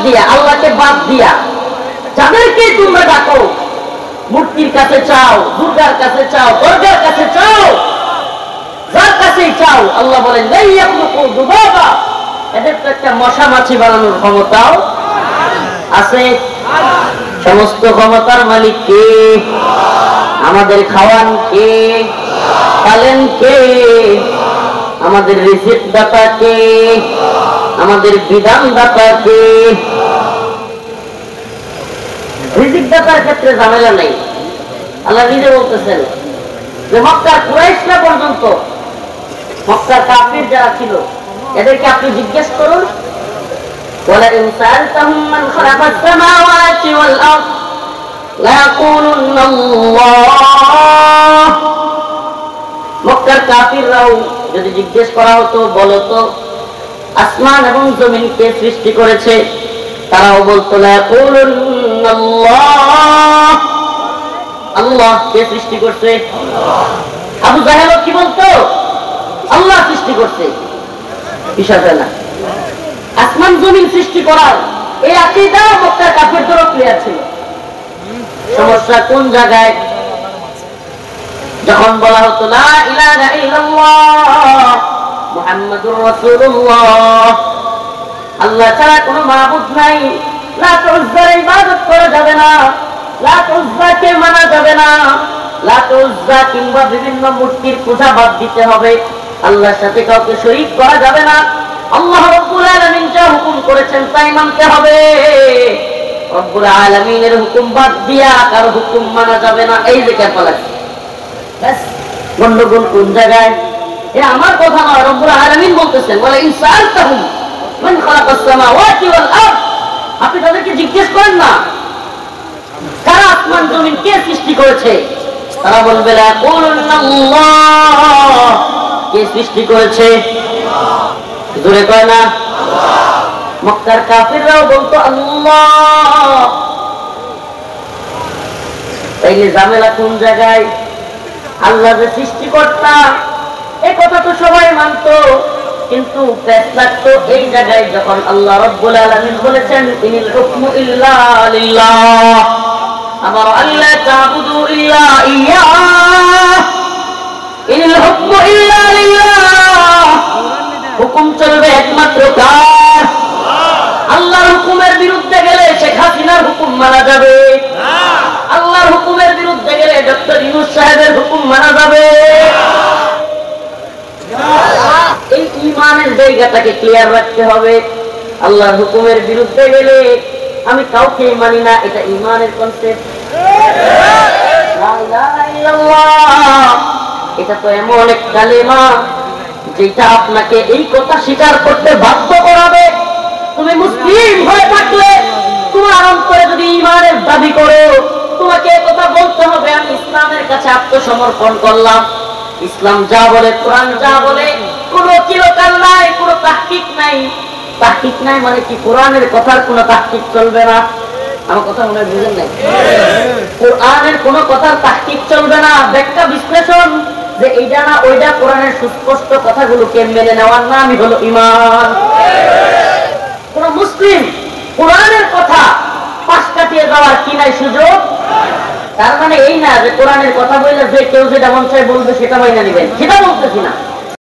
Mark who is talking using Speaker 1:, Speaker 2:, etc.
Speaker 1: দিয়া, আল্লাহকে বাদ দিয়া যাদেরকে তোমরা ডাকো, মূর্তির কাছে চাও, দুর্গার কাছে চাও, দুর্গার কাছে চাও, যার কাছেই চাও, আল্লাহ বলেন লা ইয়াখলুকু যুবাবা, এদের তো একটা মশা মাছি বানানোর ক্ষমতাও আছে। সমস্ত ক্ষমতার মালিক কে? আমাদের খাওয়ান কে? পালেন কে? আমাদের রিজিক দাতা কে? আমাদের বিধান দাতা কে? রিজিক দাতার ক্ষেত্রে ঝামেলা নেই। আল্লাহ নিজে বলতেছেন যে মক্কার কুরাইশরা পর্যন্ত, মক্কার কাফির যারা ছিল, এদেরকে আপনি জিজ্ঞেস করুন, ওয়ালাইন সাআলতাহুম মান খালাকাস সামাওয়াতি ওয়াল আরদ লা ইয়াকুলুন্না আল্লাহ। মক্কার কাফিররাও যদি জিজ্ঞেস করা হতো, বলো তো আসমান এবং জমিন কে সৃষ্টি করেছে, তারাও বলতো লা ইয়াকুলুন্না আল্লাহ, আল্লাহ কে সৃষ্টি করছে। আবু জাহেল কি বলতো? আল্লাহ সৃষ্টি করছে। বিষয়টা না, আসমান জমিন সৃষ্টি করার এই আকীদা মক্কার কাফিরদের ক্লিয়ার ছিল। সমস্যা কোন জায়গায়? যখন বলা হতো লা ইলাহা ইল্লাল্লাহ মুহাম্মাদুর রাসূলুল্লাহ, আল্লাহ ছাড়া কোনো মাবুদ নাই, লাত উজ্জার ইবাদত করা যাবে না, লাত উজ্জাকে মানা যাবে না, লাত উজ্জা কিংবা বিভিন্ন মূর্তির পূজা বাদ দিতে হবে, আল্লাহর সাথে কাউকে শরীক করা যাবে না, আল্লাহ রাব্বুল আলামিন যা হুকুম করেছেন তাই মানতে হবে, রব্বুল আলামিনের হুকুম বাদ দিয়া কারো হুকুম মানা যাবে না। এই যে ক্যাপালা বাস। গন্ডগোল কোন জায়গায়? এ আমার কথা নয়, রব্বুল আলামিন বলতেছেন ওয়ালা ইন সাআলতাহুম মান খালাকাস সামাওয়াতি ওয়াল আরদ, আপনি তাদেরকে জিজ্ঞেস করেন না কারা আসমান জমিন কে সৃষ্টি করেছে, তারা বলবে লা ইয়াকুলুন্না আল্লাহ, কে সৃষ্টি করেছে? জোরে কয় না আল্লাহ। মক্কার কাফিররাও বলতো আল্লাহ। তাইলে ঝামেলা কোন জায়গায়? আল্লাহ যে সৃষ্টিকর্তা এই কথা তো সবাই মানতো, কিন্তু পেশ লাগতো এই জায়গায় যখন আল্লাহ রাব্বুল আলামিন বলেছেন ইনিল হুকমু ইল্লা লিল্লাহ, আমার আল্লাহ তা'বুদু ইল্লা ইয়া, ইনিল হুকমু ইল্লা লিল্লাহ, হুকুম চলবে একমাত্র কার? আল্লাহর হুকুমের বিরুদ্ধে গেলে শেখ হাসিনার হুকুম মানা যাবে, আল্লাহর হুকুমের বিরুদ্ধে গেলে ডক্টর ইউনূস সাহেবের হুকুম মানা যাবে। এই ঈমানের জায়গাটাকে ক্লিয়ার রাখতে হবে। আল্লাহর হুকুমের বিরুদ্ধে গেলে আমি কাউকে মানি না, এটা ঈমানের কনসেপ্ট। লা ইলাহা ইল্লাল্লাহ, এটা তো এমন এক কালেমা যেটা আপনাকে এই কথা স্বীকার করতে বাধ্য করাবে। তুমি মুসলিম হয়ে থাকলে তোমার অন্তরে যদি ঈমানের দাবি করো, তোমাকে এই কথা বলতে হবে আমি ইসলামের কাছে আত্মসমর্পণ করলাম। ইসলাম যা বলে, কোরআন যা বলে, কোনো কিলোকাল নাই, কোনো তাহকিক নাই। তাহকিক নাই মানে কি? কোরআনের কথার কোনো তাহকিক চলবে না। আমার কথা মনে হয় বুঝেন নাই? কোরআনের কোনো কথার তাহকিক চলবে না, ব্যাখ্যা বিশ্লেষণ যে এইটা না ওইটা, কোরআনের সুস্পষ্ট কথাগুলোকে মেনে নেওয়ার নামই হলো ঈমান। কোন মুসলিম কোরআনের কথা পাশ কাটিয়ে যাওয়ার কি নাই সুযোগ? তার মানে এই না যে কোরআনের কথা বললে যে কেউ যেটা মন চায় বলবে সেটা মাইনা নেবেন, সেটা বলতেছি না।